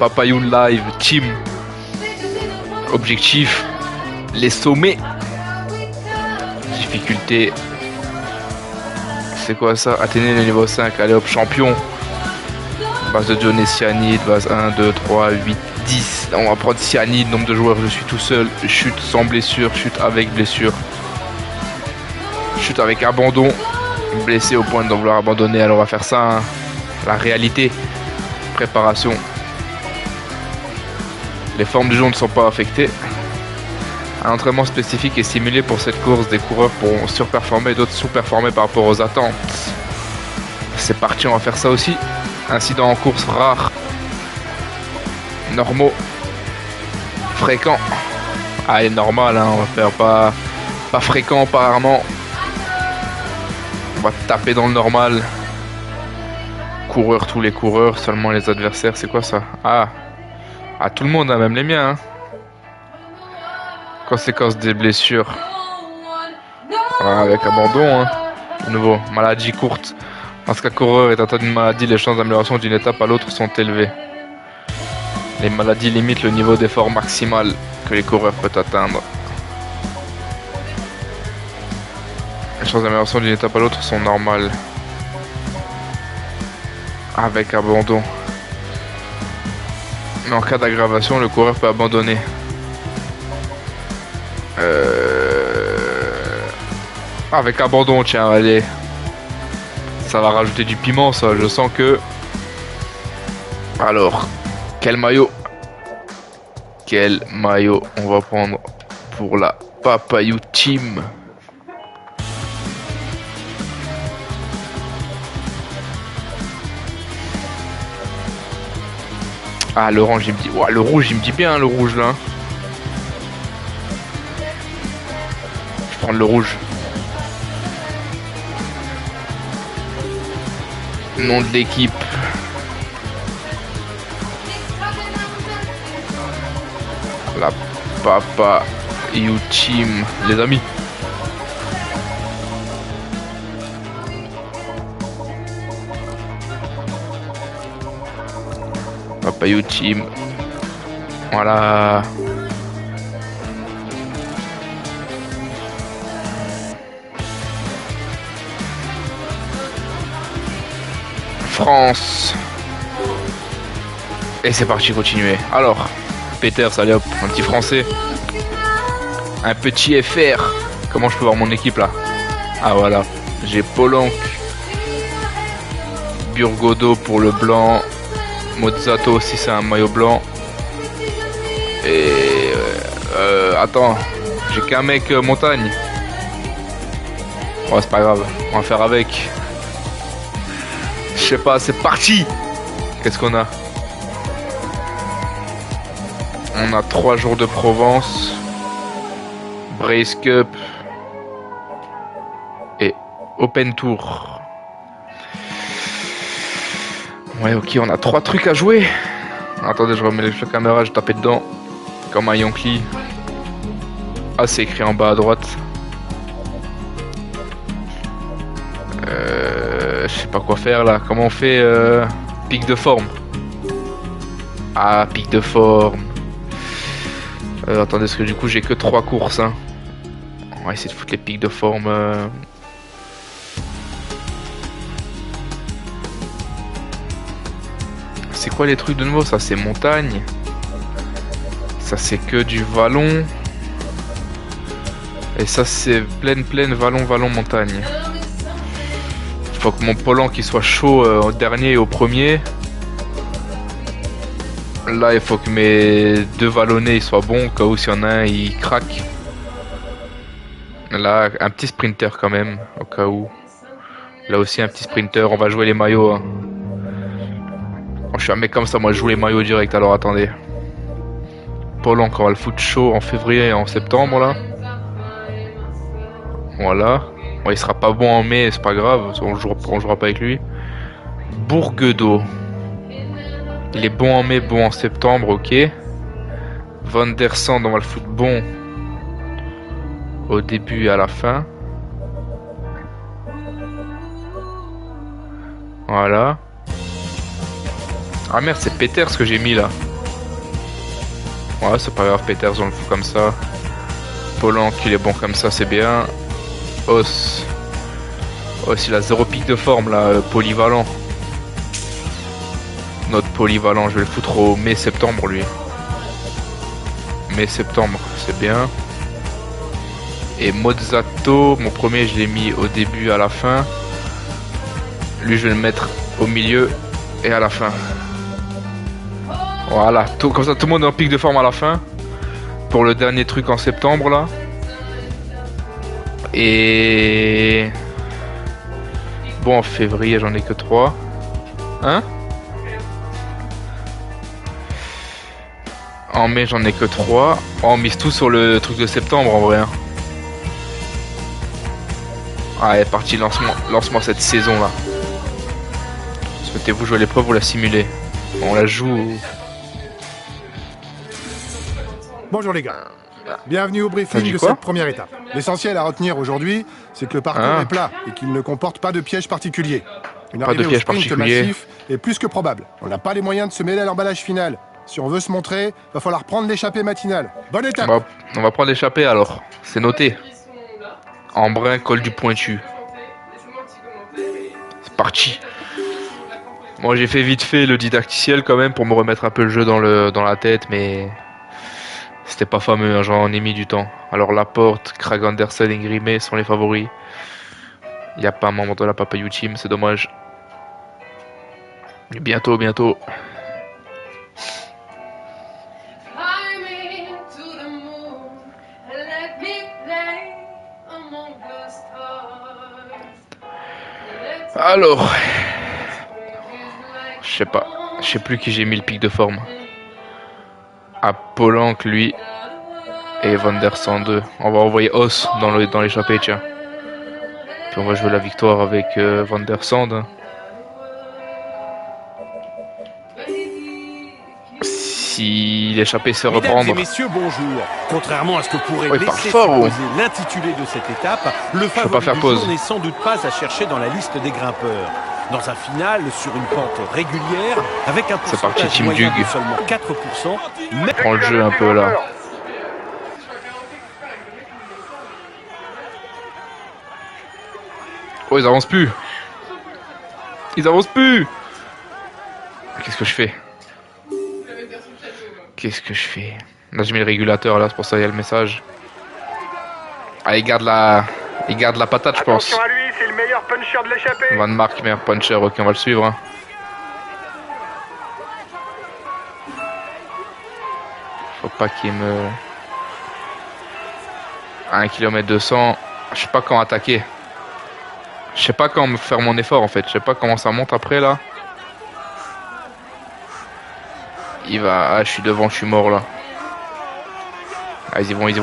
Papayou Live Team. Objectif, les sommets. Difficulté. C'est quoi ça? Atteindre le niveau 5. Allez hop, champion. Base de données cyanide, base 1, 2, 3, 8, 10. On va prendre cyanide, nombre de joueurs, je suis tout seul. Chute sans blessure, chute avec blessure. Chute avec abandon. Blessé au point de vouloir abandonner, alors on va faire ça. Hein. La réalité. Préparation. Les formes du jeu ne sont pas affectées. Un entraînement spécifique est simulé pour cette course. Des coureurs pourront surperformer et d'autres sous-performer par rapport aux attentes. C'est parti, on va faire ça aussi. Incidents en course rares. Normaux. Fréquents. Allez, normal, hein, on va faire pas fréquent, pas rarement. On va taper dans le normal. Coureurs, tous les coureurs, seulement les adversaires. C'est quoi ça? Ah, tout le monde, hein, même les miens. Hein. Conséquences des blessures. Voilà, avec abandon. Hein. De nouveau, maladie courte. Lorsqu'un coureur est atteint d'une maladie, les chances d'amélioration d'une étape à l'autre sont élevées. Les maladies limitent le niveau d'effort maximal que les coureurs peuvent atteindre. Les chances d'amélioration d'une étape à l'autre sont normales. Avec abandon. Mais en cas d'aggravation, le coureur peut abandonner. Avec abandon, tiens, allez. Ça va rajouter du piment, ça. Je sens que... Alors, quel maillot? Quel maillot on va prendre pour la Papayou Team? Ah, l'orange, il me dit... Ouais, le rouge, il me dit bien, le rouge, là. Je vais prendre le rouge. Nom de l'équipe. La Papayou Team, les amis. Papayou Team. Voilà. France. Et c'est parti, continuer. Alors, Peters, allez hop, un petit français. Un petit FR. Comment je peux voir mon équipe là? Ah voilà. J'ai Polanc. Burgodo pour le blanc. Mozzato aussi, c'est un maillot blanc. Et... attends. J'ai qu'un mec montagne. Ouais, c'est pas grave. On va faire avec. Je sais pas, c'est parti. Qu'est-ce qu'on a? On a 3 jours de Provence, Brace Cup et Open Tour. Ouais, ok, on a 3 trucs à jouer. Attendez, je remets la caméra, je tapais dedans comme un Yonkli. Ah, c'est écrit en bas à droite. Je sais pas quoi faire là. Comment on fait pic de forme? Ah, pic de forme. Attendez, parce que du coup j'ai que 3 courses. Hein. On va essayer de foutre les pics de forme. C'est quoi les trucs de nouveau? Ça c'est montagne. Ça c'est que du vallon. Et ça c'est plaine, vallon, montagne. Faut que mon Polanc qui soit chaud au dernier et au premier. Là il faut que mes 2 vallonnés ils soient bons, au cas où s'il y en a un il craque. Là un petit sprinter quand même, au cas où. Là aussi un petit sprinter, on va jouer les maillots. Hein. Oh, je suis un mec comme ça, moi je joue les maillots direct, alors attendez. Polanc on va le foutre chaud en février et en septembre là. Voilà. Bon, il sera pas bon en mai, c'est pas grave, on jouera pas avec lui. Bourguedo. Il est bon en mai, bon en septembre, ok. Van der Sande, on va le foutre bon au début et à la fin. Voilà. Ah merde, c'est Peters ce que j'ai mis là. Ouais, c'est pas grave, Peters, on le fout comme ça. Polanc, il est bon comme ça, c'est bien. Os, il a 0 pic de forme là, polyvalent. Notre polyvalent, je vais le foutre au mai-septembre lui. Mai-septembre, c'est bien. Et Mozzato, mon premier je l'ai mis au début à la fin. Lui je vais le mettre au milieu et à la fin. Voilà, comme ça tout le monde est en pic de forme à la fin. Pour le dernier truc en septembre là. Et... Bon, en février j'en ai que 3. Hein? En mai j'en ai que 3. On mise tout sur le truc de septembre en vrai. Hein. Allez, parti, lance-moi cette saison là. Souhaitez-vous jouer l'épreuve ou la simuler? On la joue. Bonjour les gars. Bienvenue au briefing de cette première étape. L'essentiel à retenir aujourd'hui, c'est que le parcours est plat et qu'il ne comporte pas de piège particulier. Une arrivée au sprint massif est plus que probable. On n'a pas les moyens de se mêler à l'emballage final. Si on veut se montrer, va falloir prendre l'échappée matinale. Bonne étape. On va prendre l'échappée alors. C'est noté. Embrun, col du Pointu. C'est parti. Moi j'ai fait vite fait le didacticiel quand même pour me remettre un peu le jeu dans la tête, mais c'était pas fameux, hein, j'en ai mis du temps. Alors Laporte, Craig Anderson et Grimet sont les favoris. Il n'y a pas un membre de la Papayou Team, c'est dommage. Bientôt. Alors, je sais plus qui j'ai mis le pic de forme. À Polanc, lui, et Van der Sande 2. On va envoyer Os dans l'échappée, tiens. Puis on va jouer la victoire avec Van der Sande. Si l'échappée se reprendre. Mesdames et messieurs, bonjour. Contrairement à ce que pourrait laisser supposer l'intitulé de cette étape, le favori du jour n'est sans doute pas à chercher dans la liste des grimpeurs. Dans un final, sur une pente régulière, avec un pourcentage moyen de seulement 4%, prends le jeu un peu là. Oh, ils avancent plus. Qu'est-ce que je fais? Là j'ai mis le régulateur là, c'est pour ça qu'il y a le message. Ah, il garde la patate, je pense. Attention à lui, c'est le meilleur puncher de l'échappée. Van Mark, meilleur puncher, ok, on va le suivre. Hein. Faut pas qu'il me... 1 km 200, je sais pas quand attaquer. Je sais pas quand me faire mon effort en fait, je sais pas comment ça monte après là. Il va... Ah, je suis devant, je suis mort là. Ah, ils y vont. Ouais, ils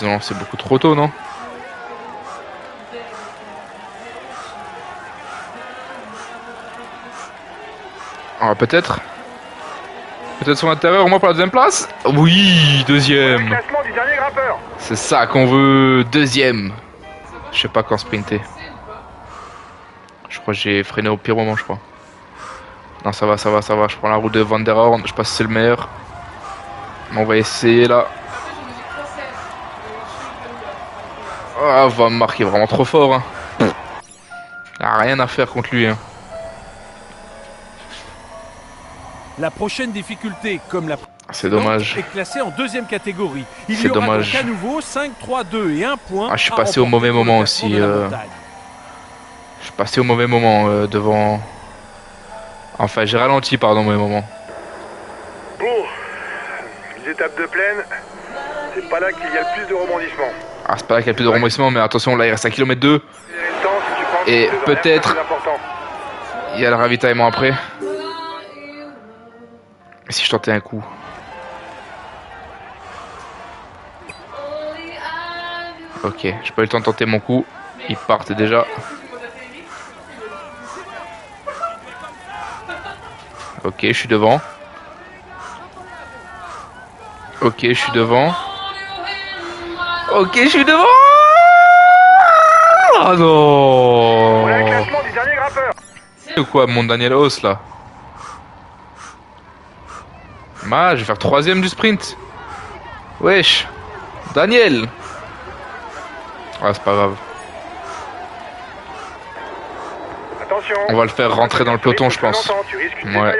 ont lancé beaucoup trop tôt, non? Ah, peut-être sur l'intérieur, au moins pour la deuxième place. Oui, deuxième. C'est ça qu'on veut, deuxième. Je sais pas quand sprinter. Je crois que j'ai freiné au pire moment, je crois. Non, ça va. Je prends la route de Van der Horn. Je pense que c'est le meilleur. On va essayer là. Ah, Van Mark est vraiment trop fort. Hein. Il a rien à faire contre lui. Hein. La prochaine difficulté, comme la c'est dommage. Est classée en deuxième catégorie. C'est dommage. Donc à nouveau 5, 3, 2 et 1 point. Ah, je suis passé au mauvais moment aussi. Je suis passé au mauvais moment devant. Enfin, j'ai ralenti, pardon, au mauvais moment. Bon, les étapes de plaine, c'est pas là qu'il y a le plus de rebondissements. Ah, c'est pas là qu'il y a le plus de rebondissements, mais attention, là il reste 1 km 2. Et peut-être il y a le ravitaillement après. Si je tentais un coup. Ok, j'ai pas eu le temps de tenter mon coup. Ils partent déjà. Ok, je suis devant. Oh non. Voilà le classement du grimpeurs. Ou quoi, mon Daniel Haus là? Je vais faire 3ème du sprint. Wesh. Daniel. Ah, c'est pas grave. Attention. On va le faire rentrer dans le peloton, je pense. Ouais.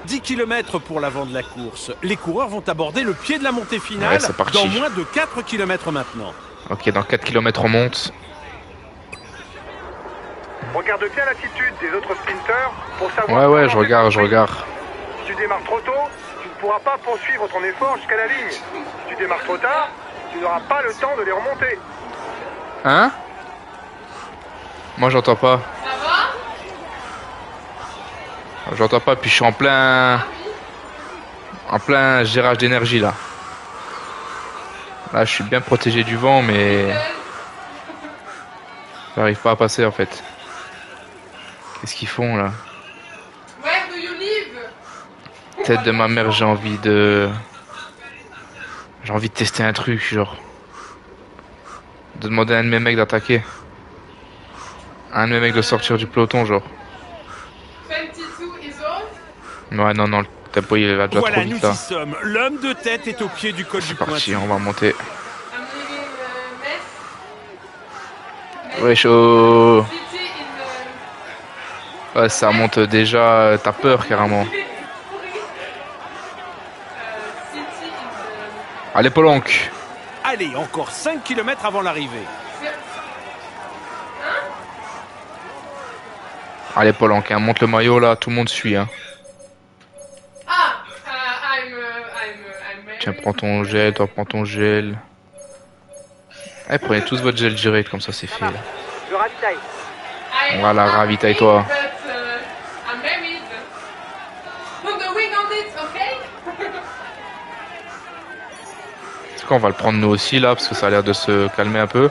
10 km pour l'avant de la course. Les coureurs vont aborder le pied de la montée finale dans moins de 4 km maintenant. Ok, dans 4 km on monte. Regarde bien l'attitude des autres sprinteurs pour savoir... Ouais, je regarde. Si tu démarres trop tôt, tu ne pourras pas poursuivre ton effort jusqu'à la ligne. Si tu démarres trop tard, tu n'auras pas le temps de les remonter. Hein? Moi j'entends pas. J'entends pas, puis je suis en plein gérage d'énergie là. Là je suis bien protégé du vent mais j'arrive pas à passer en fait. Qu'est-ce qu'ils font là? Tête de ma mère, j'ai envie de tester un truc, genre de demander à un de mes mecs d'attaquer. Un de mes mecs de sortir du peloton, genre. Ouais, non, le tempo il va déjà trop vite là. Nous y sommes. L'homme de tête est au pied du col du Pointu. C'est parti, on va monter. Ouais, chaud. Ouais, ça monte déjà, t'as peur carrément. Allez, Polanc. Allez, encore 5 km avant l'arrivée. Allez, Polanc, hein, monte le maillot là, tout le monde suit. Hein. Tiens, prends ton gel, toi prends ton gel. Allez, prenez tous votre gel direct, comme ça c'est fait là. Je ravitaille. Voilà, ravitaille-toi. C'est quoi, on va le prendre nous aussi là, parce que ça a l'air de se calmer un peu.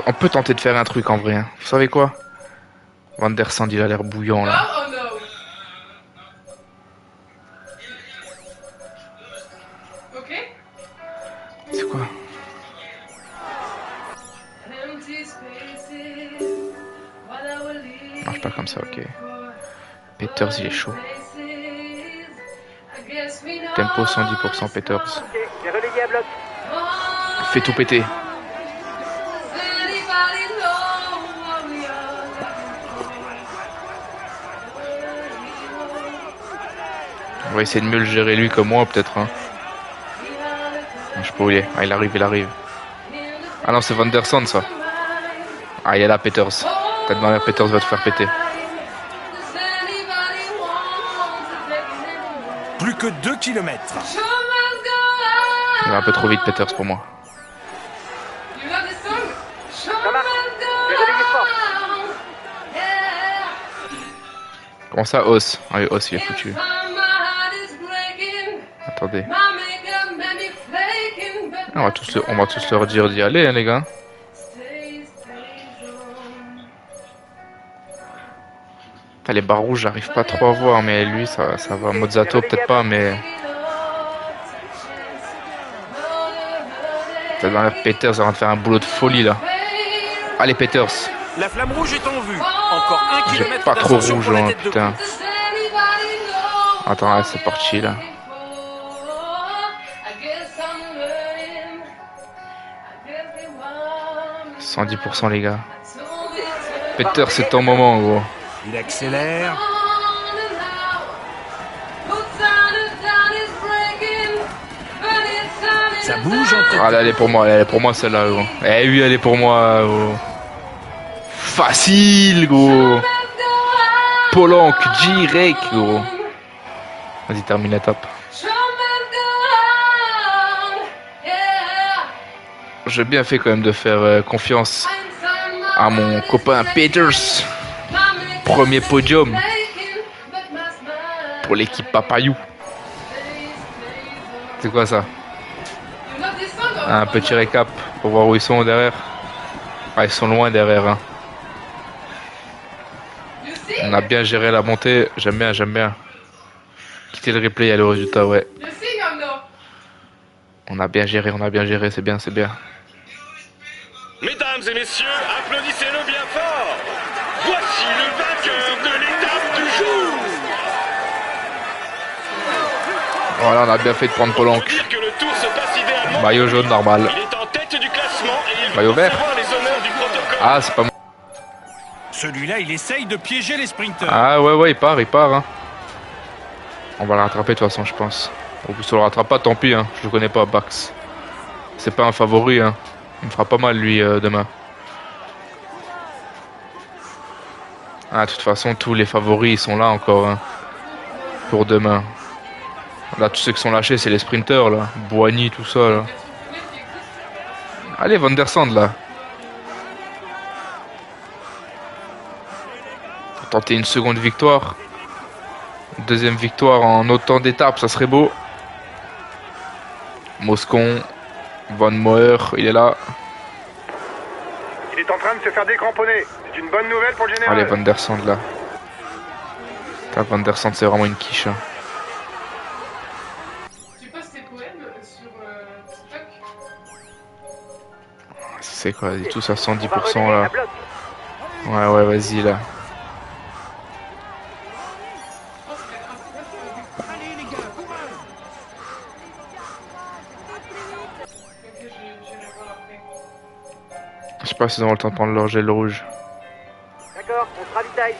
On peut tenter de faire un truc en vrai. Hein. Vous savez quoi? Van der Sande, il a l'air bouillant là. C'est quoi? Marche pas comme ça, ok. Peters, il est chaud. Tempo 110% Peters. J'ai relayé à bloc. Fais tout péter. On va essayer de mieux le gérer lui que moi peut-être. Hein. Je sais pas où il est. Ah, il arrive. Ah non, c'est Van der Sande ça. Ah, il est là, Peters. Peut-être ma mère Peters va te faire péter. Plus que 2 km. Il va un peu trop vite, Peters, pour moi. Ça marche. J'ai relayé fort. Comment ça, Os? Ah oui, Os, il est foutu. Attendez. On va tous leur dire d'y aller, hein, les gars. Putain, les barres rouges, j'arrive pas trop à voir, mais lui, ça va. Mozzato, peut-être pas, mais... Peut-être dans la Peters, ça va faire un boulot de folie, là. Allez, Peters. La flamme rouge est en vue. Encore 1 J'ai km pas trop d'ascension rouge, pour la hein, tête de putain. course. Attends, là, c'est parti, là. 110% les gars. Peter, c'est ton moment, gros. Il accélère. Ça bouge en tête. Ah là, elle est pour moi celle-là, gros. Eh oui, elle est pour moi, gros. Facile, gros. Polanc, direct, gros. Vas-y, termine l'étape. J'ai bien fait quand même de faire confiance à mon copain Peters. Premier podium pour l'équipe Papayou. C'est quoi ça? Un petit récap pour voir où ils sont derrière. Ah, ils sont loin derrière. Hein. On a bien géré la montée. J'aime bien, j'aime bien. Quitter le replay, il y a le résultat, ouais. On a bien géré, c'est bien, c'est bien. Mesdames et messieurs, applaudissez-le bien fort. Voici le vainqueur de l'étape du jour. Voilà, on a bien fait de prendre Polanc. Maillot jaune normal. Il est en tête du classement et il maillot vert. les honneurs du protocole. Ah, c'est pas moi. Celui-là, il essaye de piéger les sprinteurs. Ah ouais, il part. Hein. On va le rattraper de toute façon, je pense. Ou si on le rattrape pas, tant pis. Hein. Je le connais pas, Bax. C'est pas un favori. Hein. Il me fera pas mal, lui, demain. Ah, de toute façon, tous les favoris, ils sont là encore. Hein. Pour demain. Là, tous ceux qui sont lâchés, c'est les sprinteurs, là. Boigny, tout ça, là. Allez, Van der Sande, là. Faut tenter une seconde victoire. Deuxième victoire en autant d'étapes, ça serait beau. Moscon. Van Moer, il est là. Il est en train de se faire décramponner. C'est une bonne nouvelle pour le général. Allez, Van der Sande, là. Putain, Van der Sande, c'est vraiment une quiche. Hein. C'est quoi, ils sont tous à 110% là. Ouais, vas-y là. Je sais pas s'ils auront le temps de prendre leur gel rouge. D'accord, on se ravitaille.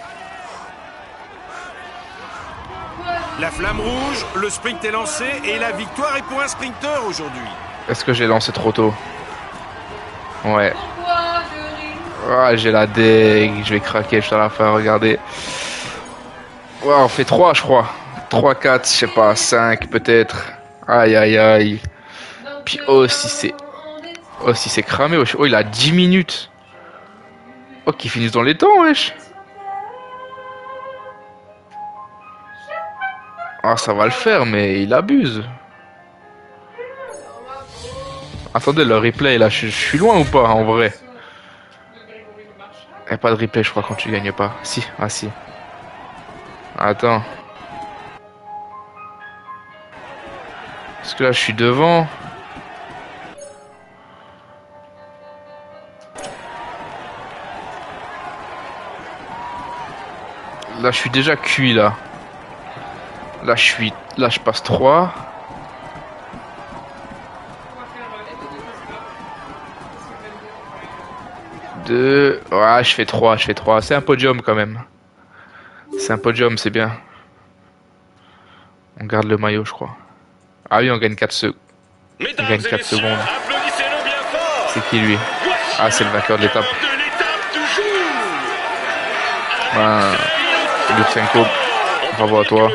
La flamme rouge, le sprint est lancé et la victoire est pour un sprinter aujourd'hui. Est-ce que j'ai lancé trop tôt? Ouais. Ah, j'ai la dég, je vais craquer juste à la fin, regardez. Ouais, on fait 3 je crois. 3, 4, je sais pas, 5 peut-être. Aïe. Puis si c'est cramé, wesh. Oh, il a 10 minutes. Oh, qu'ils finissent dans les temps, wesh. Ah, ça va le faire, mais il abuse. Attendez, le replay, là, je suis loin ou pas, en vrai? Il n'y a pas de replay, je crois, quand tu gagnes pas. Si, si. Attends. Parce que là, je suis devant. Là, je suis déjà cuit, là. Là, je passe 3. Ouais, je fais 3. C'est un podium quand même. C'est un podium, c'est bien. On garde le maillot, je crois. Ah oui, on gagne 4 secondes. On gagne 4 secondes. C'est qui lui? Ah, c'est le vainqueur de l'étape. Lutsenko, bravo à toi.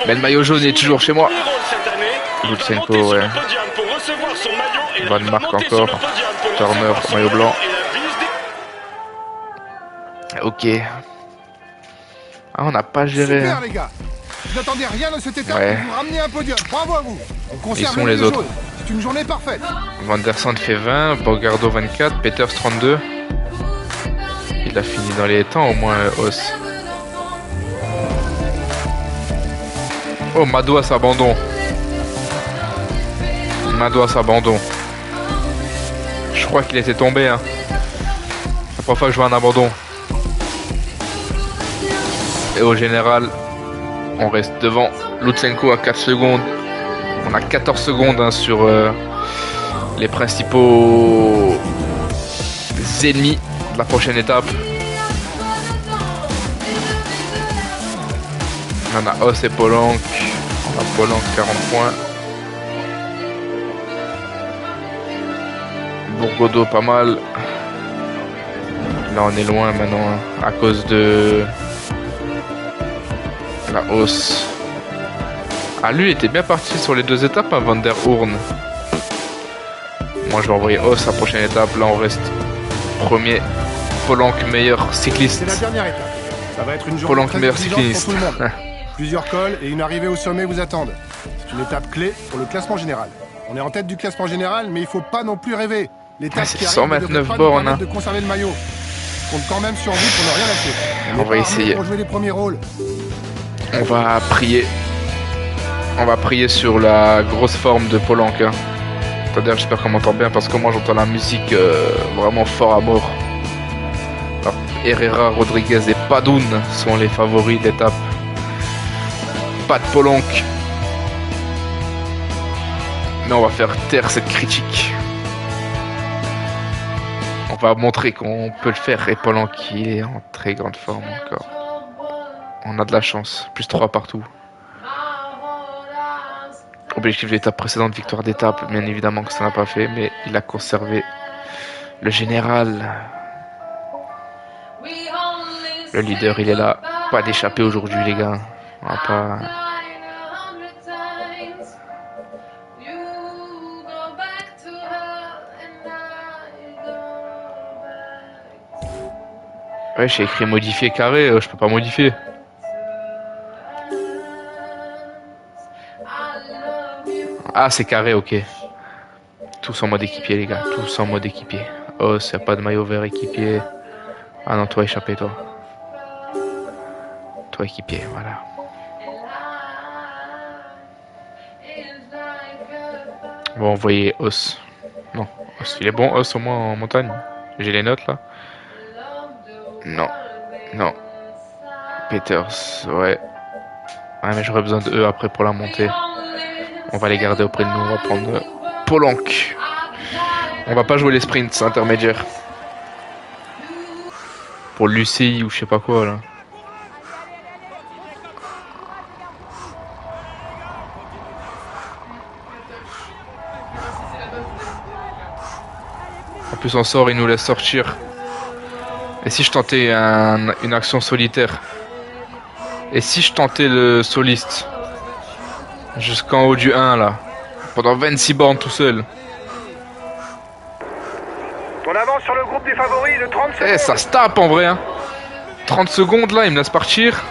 Mais le maillot jaune est toujours chez moi. Lutsenko, ouais. Van Mark encore. Turner, maillot blanc. Ok. Ah, on n'a pas géré. Super, les gars. Vous n'attendez rien de cette étape, vous ramenez un podium. Bravo à vous. On conserve. Ils sont les autres. C'est une journée parfaite. Van der Sande fait 20, Bogardo 24, Peters 32. Il a fini dans les temps au moins, Os. Oh, Madouas abandon. Je crois qu'il était tombé. Hein. La première fois que je vois un abandon. Et au général, on reste devant. Lutsenko à 4 secondes. On a 14 secondes hein, sur les principaux ennemis de la prochaine étape. On a Os et Polanc. On a Polanc 40 points. Bourgodo pas mal. Là on est loin maintenant hein, à cause de la hausse. Ah lui il était bien parti sur les 2 étapes hein, Van der Hoorn. Moi je vais envoyer Os à la prochaine étape. Là on reste premier. Polanc meilleur cycliste. C'est la dernière étape. Ça va être une journée Polanc très meilleur exigeante pour cycliste. tout le monde. Plusieurs cols et une arrivée au sommet vous attendent. C'est une étape clé pour le classement général. On est en tête du classement général, mais il faut pas non plus rêver. L'étape c'est qui arrive 129 ne devrait pas bornes. nous permettre de conserver le maillot. On compte quand même sur vous pour ne rien lâcher. On va essayer. Pour jouer les premiers rôles. On va prier. On va prier sur la grosse forme de Polanc. Hein. C'est-à-dire, j'espère qu'on m'entend bien parce que moi j'entends la musique vraiment fort à mort. Alors, Herrera, Rodriguez et Padoun sont les favoris de l'étape. Pas de Polanc. Mais on va faire taire cette critique. On va montrer qu'on peut le faire. Et Polanc qui est en très grande forme encore. On a de la chance. Plus 3 partout. Objectif de l'étape précédente, victoire d'étape. Bien évidemment que ça n'a pas fait. Mais il a conservé le général. Le leader, il est là. Pas d'échapper aujourd'hui, les gars. On va pas... Ouais, j'ai écrit modifier carré, je peux pas modifier. Ah, c'est carré, ok. Tous en mode équipier, les gars. Tous en mode équipier. Oh, s'il n'y a pas de maillot vert équipier. Ah non, toi échappé, toi. Toi équipier, voilà. Bon, vous voyez Os. Non, Os, il est bon, Os au moins en montagne. J'ai les notes là. Non, non. Peters, ouais. Ouais, mais j'aurais besoin de eux après pour la montée. On va les garder auprès de nous. On va prendre Polanc. On va pas jouer les sprints intermédiaires. Pour l'UCI ou je sais pas quoi là. En plus on sort, il nous laisse sortir. Et si je tentais une action solitaire? Et si je tentais le soliste? Jusqu'en haut du 1 là. Pendant 26 bornes tout seul. On avance sur le groupe des favoris de 30 secondes. Eh, ça se tape en vrai hein. 30 secondes là, il me laisse partir.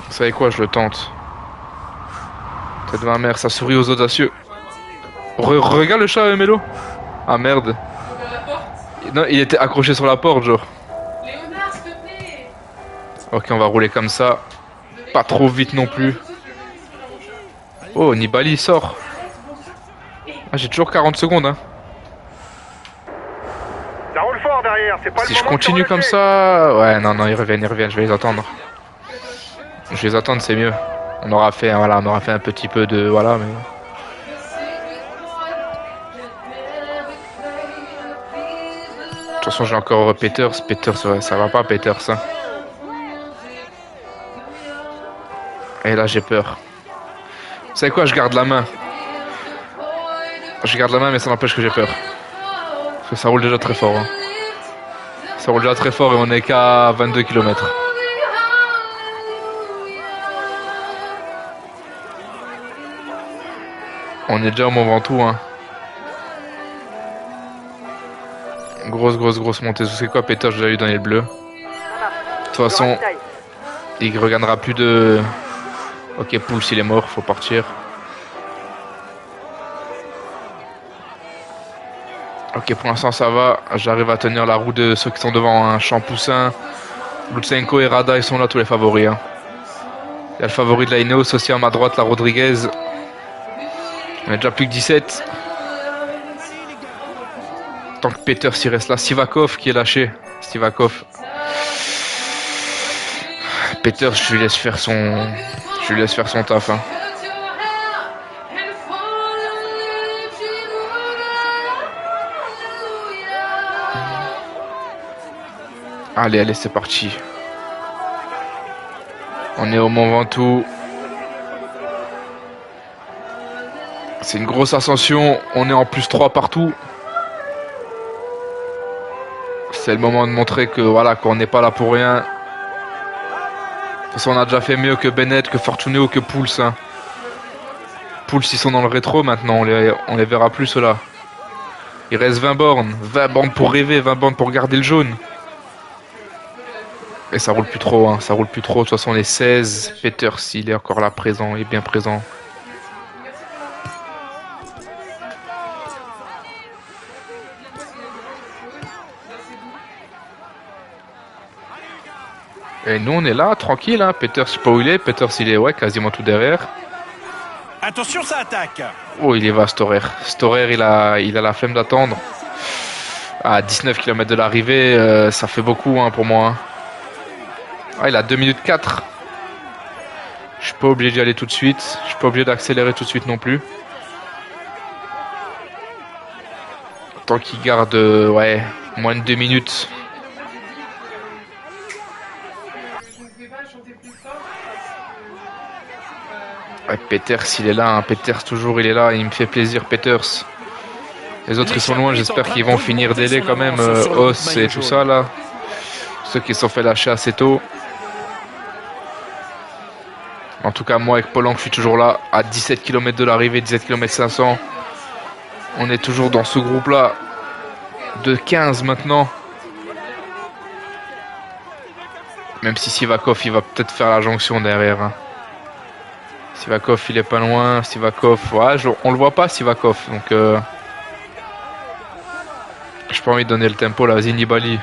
Vous savez quoi, je le tente. Tête de ma mère, ça sourit aux audacieux. Regarde le chat, Mélo. Ah merde. Non, il était accroché sur la porte, genre. Léonard, s'il te plaît. Ok, on va rouler comme ça. Pas trop vite non plus. Oh, Nibali sort. Ah, j'ai toujours 40 secondes, hein. Ça roule fort derrière, c'est pas le Si moment je continue de comme ça... Ouais, non, ils reviennent, je vais les attendre. Je vais les attendre, c'est mieux. On aura fait, voilà, on aura fait un petit peu de... Voilà, mais... De toute façon, j'ai encore Peters. Peters, ouais, ça va pas, Peters. Hein. Et là, j'ai peur. Vous savez quoi, je garde la main. Je garde la main, mais ça n'empêche que j'ai peur. Parce que ça roule déjà très fort. Hein. Ça roule déjà très fort et on est qu'à 22 km. On est déjà au Mont Ventoux. Hein. Grosse montée. Vous savez quoi, Peter, j'ai déjà eu dans les bleus. De toute façon, il regagnera plus de... Ok, Pouls, il est mort, faut partir. Ok, pour l'instant ça va. J'arrive à tenir la roue de ceux qui sont devant. Un Champoussin, Lutsenko et Rada, ils sont là tous les favoris. Hein. Il y a le favori de la Ineos aussi à ma droite, la Rodriguez. On a déjà plus que 17. Tant que Peter s'y reste là. Sivakov qui est lâché. Sivakov. Peter, je lui laisse faire son... Je lui laisse faire son taf. Hein. Allez, c'est parti. On est au Mont Ventoux. C'est une grosse ascension. On est en plus 3 partout. C'est le moment de montrer que voilà, qu'on n'est pas là pour rien. De toute façon, on a déjà fait mieux que Bennett, que Fortuné que Pouls. Hein. Pouls, ils sont dans le rétro maintenant. On les verra plus ceux-là. Il reste 20 bornes. 20 bornes pour rêver, 20 bornes pour garder le jaune. Et ça roule plus trop, hein. Ça roule plus trop. De toute façon, les 16. Peters, il est encore là présent, il est bien présent. Et nous on est là, tranquille, hein. Peters, je sais pas où il est. Peters, il est quasiment tout derrière. Attention, ça attaque. Oh, il est va, Storer. Storer, il a la flemme d'attendre. À 19 km de l'arrivée, ça fait beaucoup hein, pour moi. Hein. Ah, il a 2 minutes 4. Je suis pas obligé d'y aller tout de suite. Je suis pas obligé d'accélérer tout de suite non plus. Tant qu'il garde moins de 2 minutes. Peters, il est là. Hein. Peters, toujours, il est là. Il me fait plaisir, Peters. Les autres, ils sont loin. J'espère qu'ils vont finir délai quand même. Os et tout ça, là. Ceux qui se sont fait lâcher assez tôt. En tout cas, moi, avec Polanc, je suis toujours là. À 17 km de l'arrivée, 17 km 500. On est toujours dans ce groupe-là. De 15 maintenant. Même si Sivakov, il va peut-être faire la jonction derrière. Hein. Sivakov, il est pas loin. Sivakov, on le voit pas, Sivakov. Donc, j'ai pas envie de donner le tempo là. Vas-y, Nibali.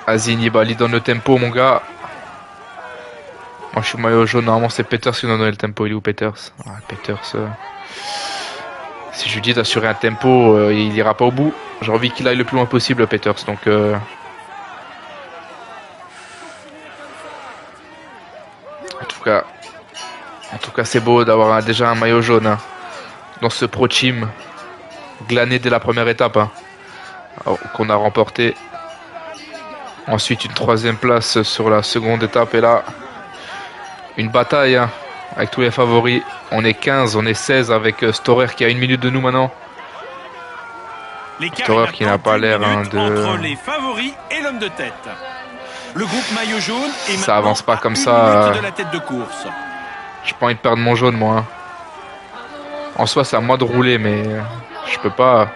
Vas-y, Nibali, donne le tempo, mon gars. Moi, je suis maillot jaune. Normalement, c'est Peters qui doit donner le tempo. Il est où, Peters? Peters. Si je lui dis d'assurer un tempo, il ira pas au bout. J'ai envie qu'il aille le plus loin possible, Peters. Donc, en tout cas, c'est beau d'avoir déjà un maillot jaune hein, dans ce Pro Team glané dès la première étape hein, qu'on a remporté. Ensuite, une 3e place sur la seconde étape. Et là, une bataille hein, avec tous les favoris. On est 15, on est 16 avec Storer qui a 1 minute de nous maintenant. Storer qui n'a pas l'air hein, de... Entre les favoris et l'homme de tête. Le groupe maillot jaune est ça avance pas comme ça. De la tête de course. J'ai pas envie de perdre mon jaune, moi. Hein. En soi, c'est à moi de rouler, mais je peux pas.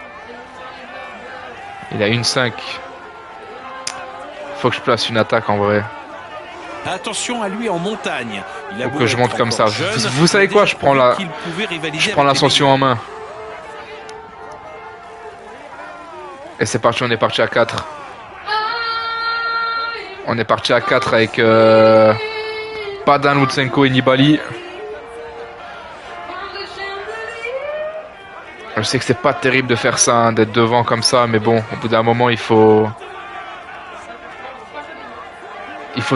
Il a 1,5. Faut que je place une attaque en vrai. Attention à lui en montagne. Il a faut que je monte comme ça. Vous savez quoi? Je prends l'ascension en main. Et c'est parti, on est parti à 4. On est parti à 4 avec Padin, Lutsenko et Nibali. Je sais que c'est pas terrible de faire ça, hein, d'être devant comme ça, mais bon, au bout d'un moment, il faut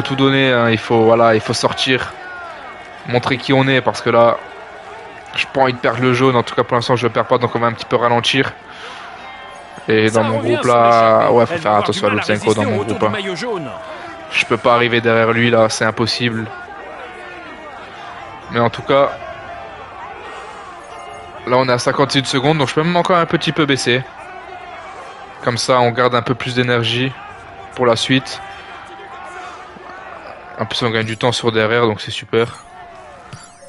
tout donner, hein, il faut sortir, montrer qui on est, parce que là, j'ai pas envie de perdre le jaune. En tout cas, pour l'instant, je le perds pas, donc on va un petit peu ralentir. Et dans mon groupe là, faut faire attention à Lutsenko dans mon groupe. Hein. Je peux pas arriver derrière lui là, c'est impossible. Mais en tout cas, là on est à 56 secondes, donc je peux même encore un petit peu baisser. Comme ça, on garde un peu plus d'énergie pour la suite. En plus, on gagne du temps sur derrière, donc c'est super.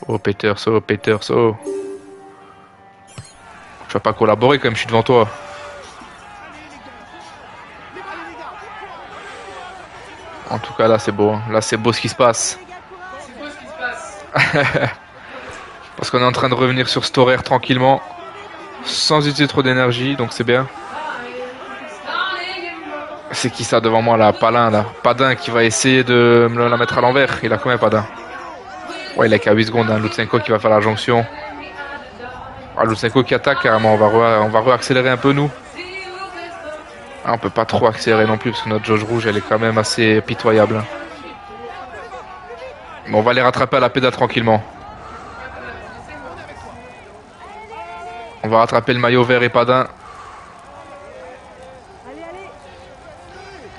Oh Peters, oh Peters, oh. Tu vas pas collaborer quand même, je suis devant toi. En tout cas, là, c'est beau. Là, c'est beau ce qui se passe. C'est beau ce qui se passe. Parce qu'on est en train de revenir sur Storer tranquillement. Sans utiliser trop d'énergie, donc c'est bien. C'est qui ça devant moi, là? Palin, là. Padin qui va essayer de me la mettre à l'envers. Il a combien, Padin? Ouais, il a qu'à 8 secondes. Hein. Lutsenko qui va faire la jonction. Ah, Lutsenko qui attaque carrément. On va re-accélérer un peu, nous. Ah, on peut pas trop accélérer non plus parce que notre jauge rouge elle est quand même assez pitoyable. Mais on va les rattraper à la pédale tranquillement. On va rattraper le maillot vert et Padin.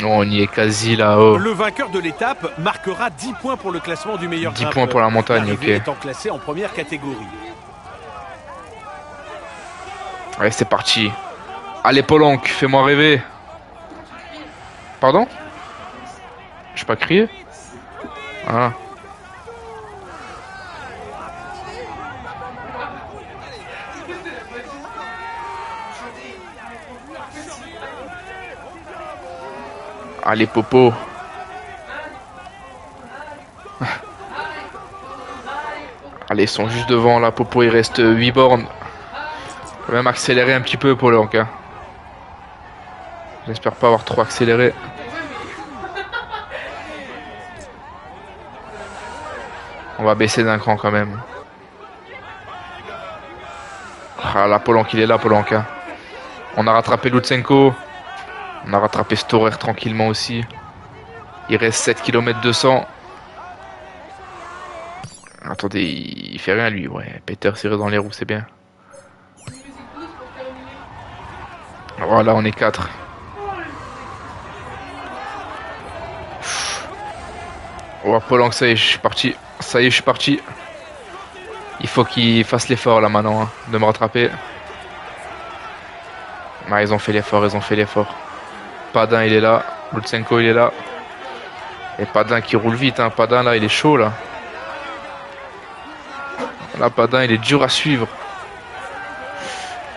On y est quasi là-haut. Le vainqueur de l'étape marquera 10 points pour le classement du meilleur 10 points pour la montagne, ok. Étant classé en première catégorie. Allez, c'est parti. Allez, Polanc, fais-moi rêver. Pardon? Je pas crié? Ah. Allez, Popo. Allez, ils sont juste devant là, Popo, il reste 8 bornes. Faut même accélérer un petit peu, Polanc. Hein. J'espère pas avoir trop accéléré. On va baisser d'un cran quand même. Ah là, Polanc, il est là, Polanc. On a rattrapé Lutsenko. On a rattrapé Storer tranquillement aussi. Il reste 7 km 200. Attendez, il fait rien lui, ouais. Peter serré dans les roues, c'est bien. Voilà, on est 4. Oh, Polanc, ça y est, je suis parti. Ça y est, je suis parti. Il faut qu'il fasse l'effort là maintenant, hein, de me rattraper. Ah, ils ont fait l'effort, ils ont fait l'effort. Padin, il est là. Lutsenko, il est là. Et Padin qui roule vite, hein. Padin, là, il est chaud, là. Là, Padin, il est dur à suivre.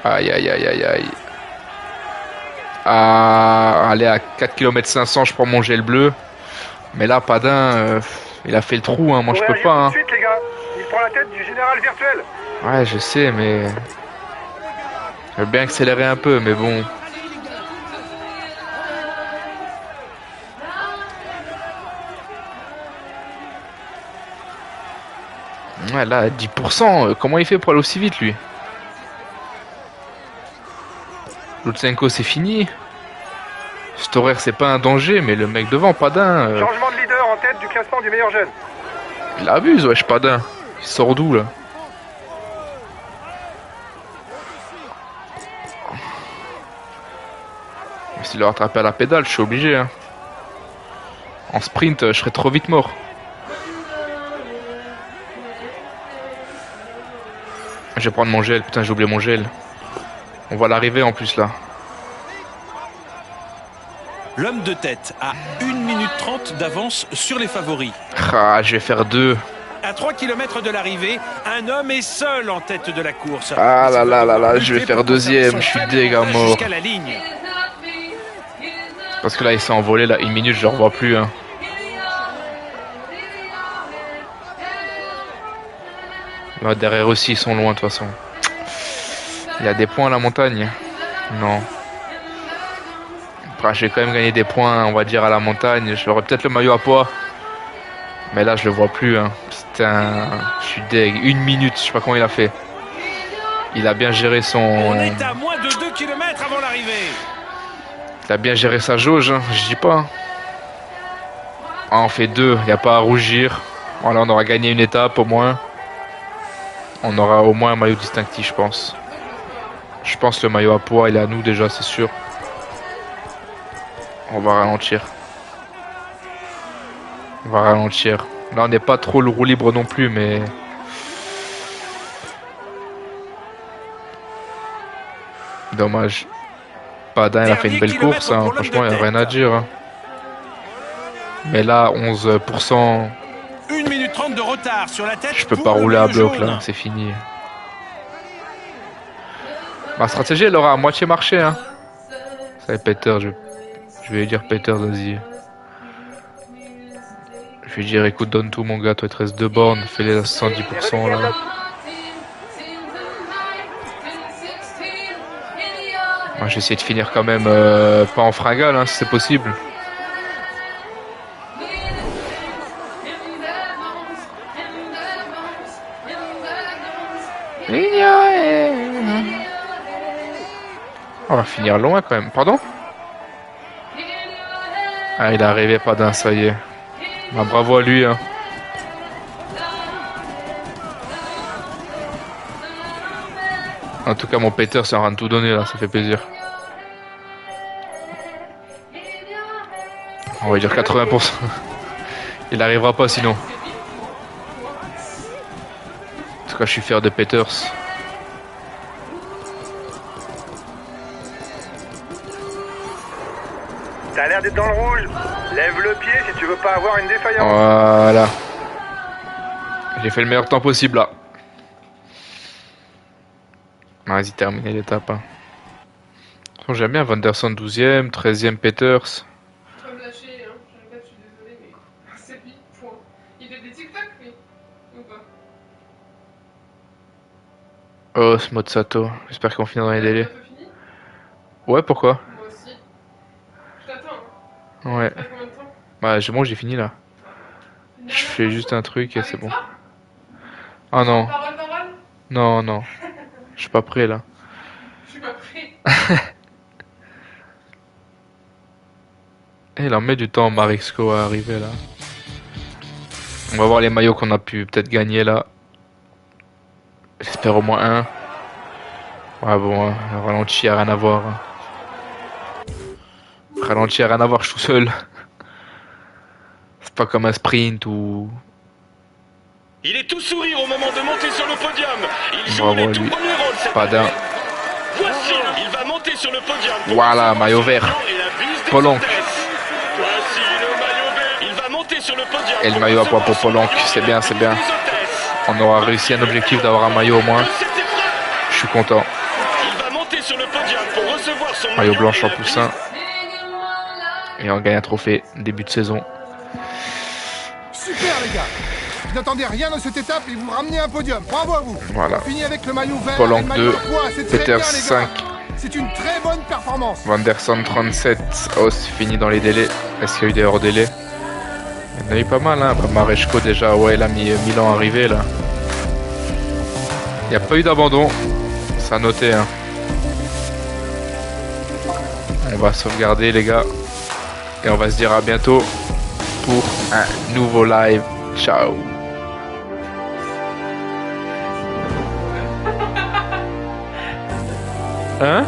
Aïe, aïe, aïe, aïe, aïe. Ah, allez, à 4 km 500, je prends mon gel bleu. Mais là, Padin, il a fait le trou, hein. Moi, je peux pas, hein. Tout de suite, les gars. Il prend la tête du général virtuel. Ouais, je sais, mais... Je veux bien accélérer un peu, mais bon... Ouais, là, 10%, comment il fait pour aller aussi vite, lui? Lutsenko, c'est fini. Storer, c'est pas un danger, mais le mec devant, Padin... Changement de leader en tête du classement du meilleur jeune. Il abuse, wesh, Padin. Il sort d'où, là? S'il le rattraper à la pédale, je suis obligé, hein. En sprint, je serais trop vite mort. Je vais prendre mon gel, putain, j'ai oublié mon gel. On va l'arriver en plus, là. L'homme de tête a 1 minute 30 d'avance sur les favoris. Ah, je vais faire 2. À 3 km de l'arrivée, un homme est seul en tête de la course. Ah là là là là, je vais faire 2e, je suis déga mort. Parce que là, il s'est envolé, là, 1 minute, je le revois plus, hein. Là, derrière aussi, ils sont loin, de toute façon. Il y a des points à la montagne? Non. Après, je vais quand même gagner des points, on va dire, à la montagne. J'aurai peut-être le maillot à poids. Mais là, je le vois plus, hein. Putain, je suis deg. 1 minute, je sais pas comment il a fait. Il a bien géré son... On est à moins de 2 km avant l'arrivée. Il a bien géré sa jauge, hein, je dis pas. Ah, on fait 2, il n'y a pas à rougir. Voilà, on aura gagné une étape au moins. On aura au moins un maillot distinctif, je pense. Je pense que le maillot à poids, il est à nous déjà, c'est sûr. On va ralentir. On va ralentir. Là, on n'est pas trop le roue libre non plus, mais... Dommage. Padin, il a fait une belle course, hein. Franchement, il n'y a rien à dire, hein. Mais là, 11%... 1 minute 30 de retard sur la tête. Je peux pas rouler à bloc, là, c'est fini. Ma stratégie, elle aura à moitié marché, hein. Ça va, Peter, je vais lui dire, Peter, vas-y. Je vais lui dire, écoute, donne tout, mon gars, toi, il te reste 2 bornes, fais-les à 110%, là. Moi, j'ai essayé de finir quand même, pas en fringale, hein, si c'est possible. On va finir loin quand même. Pardon? Ah, il est arrivé, Padin, ça y est. Bah, bravo à lui, hein. En tout cas, mon Peter, c'est en train de tout donner là, ça fait plaisir. On va dire 80%. Il n'arrivera pas sinon. En tout cas, je suis fier de Peters. T'as l'air d'être dans le rouge. Lève le pied si tu veux pas avoir une défaillance. Voilà. J'ai fait le meilleur temps possible là. Vas-y, terminer l'étape. Hein. J'aime bien Vanderson 12ème, 13ème Peters. Tu vas me lâcher, hein. Je suis désolé, mais c'est lui, point. Il fait des tic-tac, lui. Ou pas? Oh, ce mode Sato. J'espère qu'on finit dans les délais. Fini? Ouais, pourquoi? Moi aussi. Je t'attends. Ouais. Ça fait combien de temps? Bah, bon, j'ai fini là. Je fais juste un truc et c'est bon. Oh non. Parole d'oral? Non, non. Je suis pas prêt là. Je suis pas prêt. Il en met du temps, Marisco, à arriver là. On va voir les maillots qu'on a pu peut-être gagner là. J'espère au moins un. Ouais bon, ralenti a rien à voir. Ralenti a rien à voir, je suis tout seul. C'est pas comme un sprint ou... Il est tout sourire au moment de monter sur le podium. Il joue Bravo les à tout lui. premiers rôles cette Pas d'un. année. Voici, il va monter sur le podium. Voilà, maillot vert. Polonc. Voici le maillot vert. Il va monter sur le podium. Et le maillot à poids pour Polonc, c'est bien, c'est bien. On aura réussi un objectif d'avoir un maillot au moins. Je suis content. Il va monter sur le podium pour recevoir son Maillot blanc en poussin. Et on gagne un trophée début de saison. Super les gars. Vous n'attendez rien dans cette étape et vous ramenez un podium. Bravo à vous. Voilà. On finit avec le maillot vert. Polonc et le maillot 2, à poids. C'est très Peters bien, les 5. gars. C'est une très bonne performance. Vanderson 37, Haas fini dans les délais. Est-ce qu'il y a eu des hors-délais? Il y en a eu pas mal, hein. Bah, Mareshko déjà, ouais, il a mis Milan arrivé là. Il n'y a pas eu d'abandon, ça a noté. Hein. On va sauvegarder les gars. Et on va se dire à bientôt pour un nouveau live. Ciao. Hein?